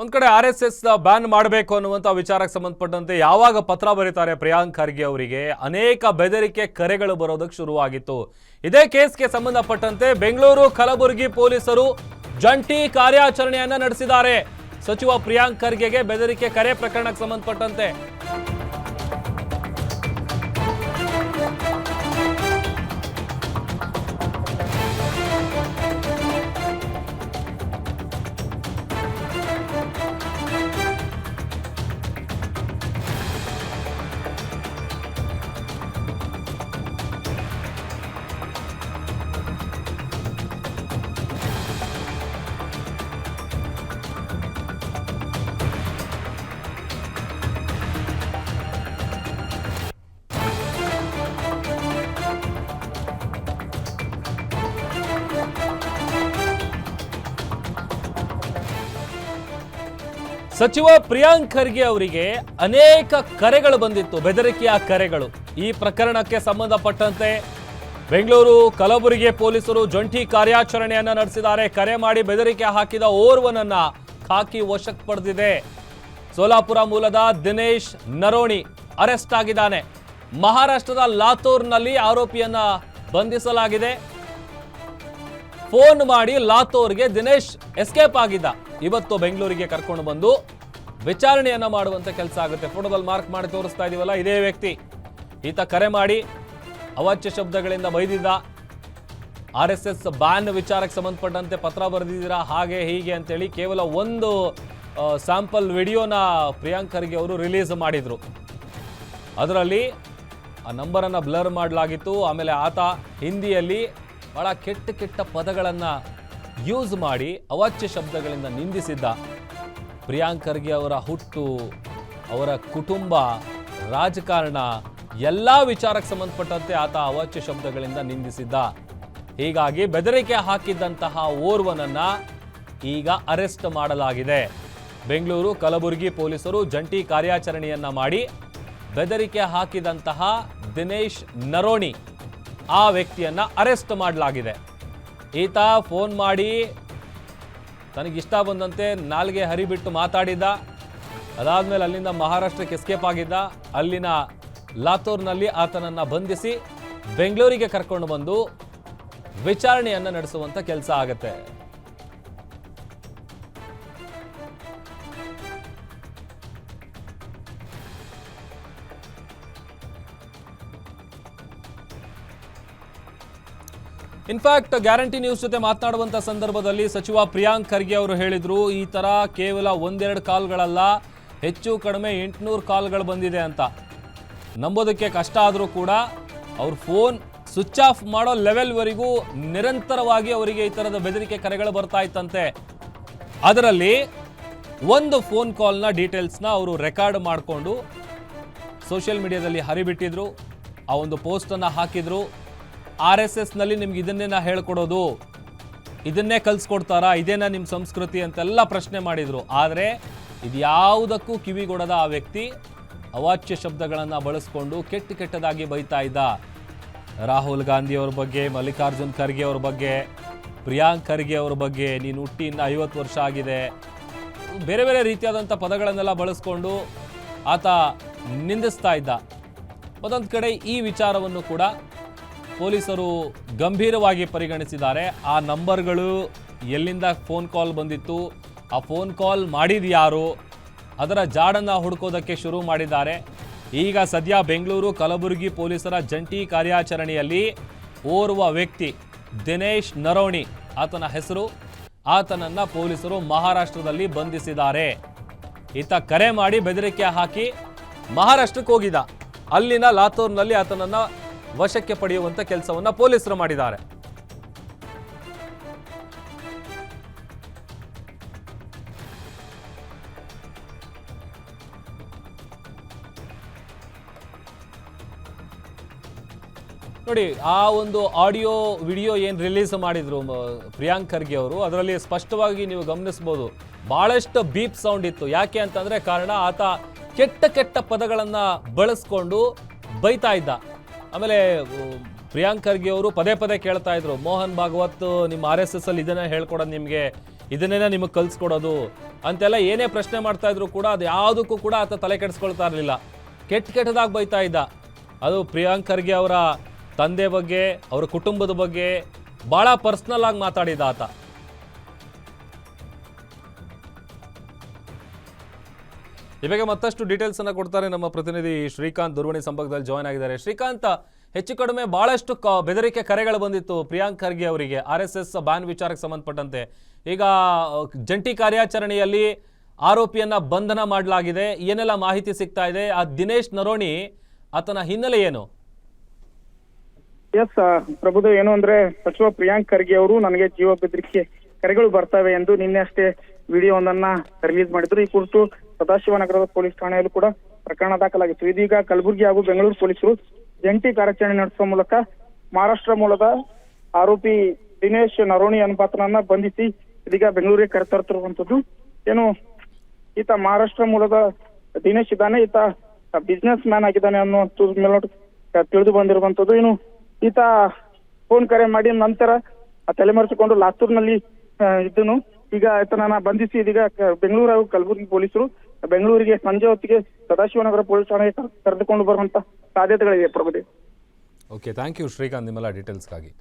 ಒಂದ್ ಕಡೆ RSS ban ಮಾಡಬೇಕು ಅನ್ನುವಂತ ವಿಚಾರಕ್ಕೆ ಸಂಬಂಧಪಟ್ಟಂತೆ ಯಾವಾಗ ಪತ್ರ ಬರೀತಾರೆ ಪ್ರಿಯಾಂಕ್ ಖರ್ಗೆ ಅವರಿಗೆ ಅನೇಕ ಬೆದರಿಕೆ ಕರೆಗಳು ಬರೋದಕ್ಕೆ ಶುರುವಾಗಿತ್ತು. ಇದೇ ಕೇಸ್ಗೆ ಸಂಬಂಧಪಟ್ಟಂತೆ ಬೆಂಗಳೂರು ಕಲಬುರಗಿ ಪೊಲೀಸರು ಜಂಟಿ ಕಾರ್ಯಾಚರಣೆಯನ್ನ ನಡೆಸಿದ್ದಾರೆ. ಸಚಿವ ಪ್ರಿಯಾಂಕ್ ಖರ್ಗೆಗೆ ಬೆದರಿಕೆ ಕರೆ ಪ್ರಕರಣಕ್ಕೆ ಸಂಬಂಧಪಟ್ಟಂತೆ ಸಚಿವ ಪ್ರಿಯಾಂಕ್ ಖರ್ಗೆ ಅವರಿಗೆ ಅನೇಕ ಕರೆಗಳು ಬಂದಿತ್ತು, ಬೆದರಿಕೆಯ ಕರೆಗಳು. ಈ ಪ್ರಕರಣಕ್ಕೆ ಸಂಬಂಧಪಟ್ಟಂತೆ ಬೆಂಗಳೂರು ಕಲಬುರಗಿ ಪೊಲೀಸರು ಜಂಟಿ ಕಾರ್ಯಾಚರಣೆಯನ್ನ ನಡೆಸಿದ್ದಾರೆ. ಕರೆ ಮಾಡಿ ಬೆದರಿಕೆ ಹಾಕಿದ ಓರ್ವನನ್ನ ಖಾಕಿ ವಶಕ್ಕೆ ಪಡೆದಿದೆ. ಸೋಲಾಪುರ ಮೂಲದ ದಿನೇಶ್ ನರೋಣಿ ಅರೆಸ್ಟ್ ಆಗಿದ್ದಾನೆ. ಮಹಾರಾಷ್ಟ್ರದ ಲಾತೂರ್ನಲ್ಲಿ ಆರೋಪಿಯನ್ನ ಬಂಧಿಸಲಾಗಿದೆ. ಫೋನ್ ಮಾಡಿ ಲಾತೂರ್ಗೆ ದಿನೇಶ್ ಎಸ್ಕೇಪ್ ಆಗಿದ್ದ. ಇವತ್ತು ಬೆಂಗಳೂರಿಗೆ ಕರ್ಕೊಂಡು ಬಂದು ವಿಚಾರಣೆಯನ್ನ ಮಾಡುವಂತ ಕೆಲಸ ಆಗುತ್ತೆ. ಫೋಟೋದಲ್ಲಿ ಮಾರ್ಕ್ ಮಾಡಿ ತೋರಿಸ್ತಾ ಇದೀವಲ್ಲ, ಇದೇ ವ್ಯಕ್ತಿ. ಈತ ಕರೆ ಮಾಡಿ ಅವಾಚ್ಯ ಶಬ್ದಗಳಿಂದ ಬೈದಿದ್ದ. RSS ಬ್ಯಾನ್ ವಿಚಾರಕ್ಕೆ ಸಂಬಂಧಪಟ್ಟಂತೆ ಪತ್ರ ಬರೆದಿದ್ದೀರಾ ಹಾಗೆ ಹೀಗೆ ಅಂತೇಳಿ ಕೇವಲ ಒಂದು ಸ್ಯಾಂಪಲ್ ವಿಡಿಯೋನ ಪ್ರಿಯಾಂಕ್ ಖರ್ಗೆ ಅವರು ರಿಲೀಸ್ ಮಾಡಿದ್ರು. ಅದರಲ್ಲಿ ಆ ನಂಬರನ್ನು ಬ್ಲರ್ ಮಾಡಲಾಗಿತ್ತು. ಆಮೇಲೆ ಆತ ಹಿಂದಿಯಲ್ಲಿ ಬಹಳ ಕೆಟ್ಟ ಕೆಟ್ಟ ಪದಗಳನ್ನು ಯೂಸ್ ಮಾಡಿ ಅವಾಚ್ಯ ಶಬ್ದಗಳಿಂದ ನಿಂದಿಸಿದ್ದ. ಪ್ರಿಯಾಂಕ್ ಖರ್ಗೆ ಅವರ ಹುಟ್ಟು, ಅವರ ಕುಟುಂಬ, ರಾಜಕಾರಣ ಎಲ್ಲ ವಿಚಾರಕ್ಕೆ ಸಂಬಂಧಪಟ್ಟಂತೆ ಆತ ಅವಾಚ್ಯ ಶಬ್ದಗಳಿಂದ ನಿಂದಿಸಿದ್ದ. ಹೀಗಾಗಿ ಬೆದರಿಕೆ ಹಾಕಿದ್ದಂತಹ ಓರ್ವನನ್ನ ಈಗ ಅರೆಸ್ಟ್ ಮಾಡಲಾಗಿದೆ. ಬೆಂಗಳೂರು ಕಲಬುರಗಿ ಪೊಲೀಸರು ಜಂಟಿ ಕಾರ್ಯಾಚರಣೆಯನ್ನ ಮಾಡಿ ಬೆದರಿಕೆ ಹಾಕಿದಂತಹ ದಿನೇಶ್ ನರೋಣಿ ಆ ವ್ಯಕ್ತಿಯನ್ನ ಅರೆಸ್ಟ್ ಮಾಡಲಾಗಿದೆ. ಈತ ಫೋನ್ ಮಾಡಿ ತನಗಿಷ್ಟ ಬಂದಂತೆ ನಾಲ್ಗೆ ಹರಿಬಿಟ್ಟು ಮಾತಾಡಿದ್ದ. ಅದಾದ್ಮೇಲೆ ಅಲ್ಲಿಂದ ಮಹಾರಾಷ್ಟ್ರಕ್ಕೆ ಎಸ್ಕೇಪ್ ಆಗಿದ್ದ. ಅಲ್ಲಿನ ಲಾತೂರ್ನಲ್ಲಿ ಆತನನ್ನ ಬಂಧಿಸಿ ಬೆಂಗಳೂರಿಗೆ ಕರ್ಕೊಂಡು ಬಂದು ವಿಚಾರಣೆಯನ್ನ ನಡೆಸುವಂತ ಕೆಲಸ ಆಗತ್ತೆ. ಇನ್ಫ್ಯಾಕ್ಟ್ ಗ್ಯಾರಂಟಿ ನ್ಯೂಸ್ ಜೊತೆ ಮಾತನಾಡುವಂತ ಸಂದರ್ಭದಲ್ಲಿ ಸಚಿವ ಪ್ರಿಯಾಂಕ್ ಖರ್ಗೆ ಅವರು ಹೇಳಿದ್ರು, ಈ ತರ ಕೇವಲ ಒಂದೆರಡು ಕಾಲ್ಗಳಲ್ಲ, ಹೆಚ್ಚು ಕಡಿಮೆ 800 ಕಾಲ್ಗಳು ಬಂದಿದೆ ಅಂತ. ನಂಬೋದಕ್ಕೆ ಕಷ್ಟ ಆದರೂ ಕೂಡ ಅವ್ರ ಫೋನ್ ಸ್ವಿಚ್ ಆಫ್ ಮಾಡೋ ಲೆವೆಲ್ವರೆಗೂ ನಿರಂತರವಾಗಿ ಅವರಿಗೆ ಈ ತರದ ಬೆದರಿಕೆ ಕರೆಗಳು ಬರ್ತಾ ಇತ್ತಂತೆ. ಅದರಲ್ಲಿ ಒಂದು ಫೋನ್ ಕಾಲ್ನ ಡೀಟೇಲ್ಸ್ನ ಅವರು ರೆಕಾರ್ಡ್ ಮಾಡಿಕೊಂಡು ಸೋಷಿಯಲ್ ಮೀಡಿಯಾದಲ್ಲಿ ಹರಿಬಿಟ್ಟಿದ್ರು. ಆ ಒಂದು ಪೋಸ್ಟನ್ನು ಹಾಕಿದ್ರು. RSS ನಲ್ಲಿ ನಿಮ್ಗೆ ಇದನ್ನೇ ನಾ ಹೇಳ್ಕೊಡೋದು, ಇದನ್ನೇ ಕಲಿಸ್ಕೊಡ್ತಾರಾ, ಇದೇನಾ ನಿಮ್ಮ ಸಂಸ್ಕೃತಿ ಅಂತೆಲ್ಲ ಪ್ರಶ್ನೆ ಮಾಡಿದ್ರು. ಆದರೆ ಇದ್ಯಾವುದಕ್ಕೂ ಕಿವಿಗೊಡದ ಆ ವ್ಯಕ್ತಿ ಅವಾಚ್ಯ ಶಬ್ದಗಳನ್ನು ಬಳಸ್ಕೊಂಡು ಕೆಟ್ಟ ಕೆಟ್ಟದಾಗಿ ಬೈತಾ ಇದ್ದ. ರಾಹುಲ್ ಗಾಂಧಿ ಅವ್ರ ಬಗ್ಗೆ, ಮಲ್ಲಿಕಾರ್ಜುನ್ ಖರ್ಗೆ ಅವ್ರ ಬಗ್ಗೆ, ಪ್ರಿಯಾಂಕ್ ಖರ್ಗೆ ಅವ್ರ ಬಗ್ಗೆ, ನೀನು ಹುಟ್ಟಿ ಇನ್ನು 50 ವರ್ಷ ಆಗಿದೆ, ಬೇರೆ ಬೇರೆ ರೀತಿಯಾದಂಥ ಪದಗಳನ್ನೆಲ್ಲ ಬಳಸ್ಕೊಂಡು ಆತ ನಿಂದಿಸ್ತಾ ಇದ್ದ. ಮತ್ತೊಂದು ಕಡೆ ಈ ವಿಚಾರವನ್ನು ಕೂಡ ಪೊಲೀಸರು ಗಂಭೀರವಾಗಿ ಪರಿಗಣಿಸಿದ್ದಾರೆ. ಆ ನಂಬರ್ಗಳು ಎಲ್ಲಿಂದ ಫೋನ್ ಕಾಲ್ ಬಂದಿತ್ತು, ಆ ಫೋನ್ ಕಾಲ್ ಮಾಡಿದ ಯಾರು, ಅದರ ಜಾಡನ್ನು ಹುಡುಕೋದಕ್ಕೆ ಶುರು ಮಾಡಿದ್ದಾರೆ. ಈಗ ಸದ್ಯ ಬೆಂಗಳೂರು ಕಲಬುರಗಿ ಪೊಲೀಸರ ಜಂಟಿ ಕಾರ್ಯಾಚರಣೆಯಲ್ಲಿ ಓರ್ವ ವ್ಯಕ್ತಿ ದಿನೇಶ್ ನರೋಣಿ ಆತನ ಹೆಸರು, ಆತನನ್ನ ಪೊಲೀಸರು ಮಹಾರಾಷ್ಟ್ರದಲ್ಲಿ ಬಂಧಿಸಿದ್ದಾರೆ. ಈತ ಕರೆ ಮಾಡಿ ಬೆದರಿಕೆ ಹಾಕಿ ಮಹಾರಾಷ್ಟ್ರಕ್ಕೆ ಹೋಗಿದ್ದ. ಅಲ್ಲಿನ ಲಾತೂರ್ನಲ್ಲಿ ಆತನನ್ನ ವಶಕ್ಕೆ ಪಡೆಯುವಂತ ಕೆಲಸವನ್ನ ಪೊಲೀಸರು ಮಾಡಿದ್ದಾರೆ. ನೋಡಿ, ಆ ಒಂದು ಆಡಿಯೋ ವಿಡಿಯೋ ಏನು ರಿಲೀಸ್ ಮಾಡಿದ್ರು ಪ್ರಿಯಾಂಕ್ ಖರ್ಗೆ ಅವರು, ಅದರಲ್ಲಿ ಸ್ಪಷ್ಟವಾಗಿ ನೀವು ಗಮನಿಸಬಹುದು ಬಹಳಷ್ಟು ಬೀಪ್ ಸೌಂಡ್ ಇತ್ತು. ಯಾಕೆ ಅಂತಂದ್ರೆ ಕಾರಣ ಆತ ಕೆಟ್ಟ ಕೆಟ್ಟ ಪದಗಳನ್ನು ಬಳಸ್ಕೊಂಡು ಬೈತಾ ಇದ್ದ. ಆಮೇಲೆ ಪ್ರಿಯಾಂಕ್ ಖರ್ಗೆ ಅವರು ಪದೇ ಪದೇ ಕೇಳ್ತಾ ಇದ್ರು, ಮೋಹನ್ ಭಾಗವತ್ ನಿಮ್ಮ RSS ಅಲ್ಲಿ ಇದನ್ನ ಹೇಳ್ಕೊಡೋದು, ನಿಮಗೆ ಇದನ್ನೇ ನಿಮಗೆ ಕಲಿಸ್ಕೊಡೋದು, ಅಂತೆಲ್ಲ ಏನೇ ಪ್ರಶ್ನೆ ಮಾಡ್ತಾ ಇದ್ರು ಕೂಡ ಅದು ಯಾವುದಕ್ಕೂ ಕೂಡ ಆತ ತಲೆ ಕೆಡಿಸ್ಕೊಳ್ತಾ ಇರಲಿಲ್ಲ. ಕೆಟ್ಟದಾಗಿ ಬೈತಾ ಇದ್ದ. ಅದು ಪ್ರಿಯಾಂಕ್ ಖರ್ಗೆ ಅವರ ತಂದೆ ಬಗ್ಗೆ, ಅವರ ಕುಟುಂಬದ ಬಗ್ಗೆ ಭಾಳ ಪರ್ಸ್ನಲ್ ಆಗಿ ಮಾತಾಡಿದ ಆತ. ಈ ಬಗ್ಗೆ ಮತ್ತಷ್ಟು ಡೀಟೇಲ್ಸ್ ಅನ್ನ ಕೊಡ್ತಾರೆ ನಮ್ಮ ಪ್ರತಿನಿಧಿ ಶ್ರೀಕಾಂತ್, ದೂರವಾಣಿ ಸಂಪರ್ಕದಲ್ಲಿ ಜಾಯ್ನ್ ಆಗಿದ್ದಾರೆ. ಶ್ರೀಕಾಂತ್, ಹೆಚ್ಚು ಕಡಿಮೆ ಬಹಳಷ್ಟು ಬೆದರಿಕೆ ಕರೆಗಳು ಬಂದಿತ್ತು ಪ್ರಿಯಾಂಕ್ ಖರ್ಗೆ ಅವರಿಗೆ RSS ಬ್ಯಾನ್ ವಿಚಾರಕ್ಕೆ ಸಂಬಂಧಪಟ್ಟಂತೆ. ಈಗ ಜಂಟಿ ಕಾರ್ಯಾಚರಣೆಯಲ್ಲಿ ಆರೋಪಿಯನ್ನ ಬಂಧನ ಮಾಡಲಾಗಿದೆ. ಏನೆಲ್ಲ ಮಾಹಿತಿ ಸಿಗ್ತಾ ಇದೆ? ಆ ದಿನೇಶ್ ನರೋಣಿ ಆತನ ಹಿನ್ನೆಲೆ ಏನು? ಎಸ್ ಪ್ರಭುದೇವ್, ಏನು ಅಂದ್ರೆ ಸಚಿವ ಪ್ರಿಯಾಂಕ್ ಖರ್ಗೆ ಅವರು ನನಗೆ ಜೀವ ಬೆದರಿಕೆ ಕರೆಗಳು ಬರ್ತವೆ ಎಂದು ನಿನ್ನೆ ಅಷ್ಟೇ ವಿಡಿಯೋವೊಂದನ್ನ ರಿಲೀಸ್ ಮಾಡಿದ್ರು. ಈ ಕುರಿತು ಸದಾಶಿವನಗರದ ಪೊಲೀಸ್ ಠಾಣೆಯಲ್ಲೂ ಕೂಡ ಪ್ರಕರಣ ದಾಖಲಾಗಿತ್ತು. ಇದೀಗ ಕಲಬುರಗಿ ಹಾಗೂ ಬೆಂಗಳೂರು ಪೊಲೀಸರು ಜಂಟಿ ಕಾರ್ಯಾಚರಣೆ ನಡೆಸುವ ಮೂಲಕ ಮಹಾರಾಷ್ಟ್ರ ಮೂಲದ ಆರೋಪಿ ದಿನೇಶ್ ನರೋಣಿ ಅನ್ನುಪಾತನನ್ನ ಬಂಧಿಸಿ ಇದೀಗ ಬೆಂಗಳೂರಿಗೆ ಕರೆತರುತ್ತಿರುವಂತದ್ದು. ಏನು ಈತ ಮಹಾರಾಷ್ಟ್ರ ಮೂಲದ ದಿನೇಶ್ ಇದ್ದಾನೆ, ಈತ ಬಿಸ್ನೆಸ್ ಮ್ಯಾನ್ ಆಗಿದ್ದಾನೆ ಅನ್ನುವಂಥದ್ದು ಮೇಲ್ನೋಟ ತಿಳಿದು ಬಂದಿರುವಂತದ್ದು. ಇನ್ನು ಈತ ಫೋನ್ ಕರೆ ಮಾಡಿ ನಂತರ ತಲೆಮರೆಸಿಕೊಂಡು ಲಾತೂರ್ನಲ್ಲಿ ಇದ್ದನು. ಈಗ ಈತನನ್ನ ಬಂಧಿಸಿ ಇದೀಗ ಬೆಂಗಳೂರು ಹಾಗೂ ಕಲಬುರಗಿ ಪೊಲೀಸರು ಬೆಂಗಳೂರಿಗೆ ಸಂಜೆ ಹೊತ್ತಿಗೆ ಸದಾಶಿವನಗರ ಪೊಲೀಸ್ ಠಾಣೆಗೆ ಕರೆದುಕೊಂಡು ಬರುವಂತ ಸಾಧ್ಯತೆಗಳಿವೆ Prabhudev. Okay, thank you Srikanth ನಿಮ್ಮೆಲ್ಲ ಡೀಟೇಲ್ಸ್ಗಾಗಿ.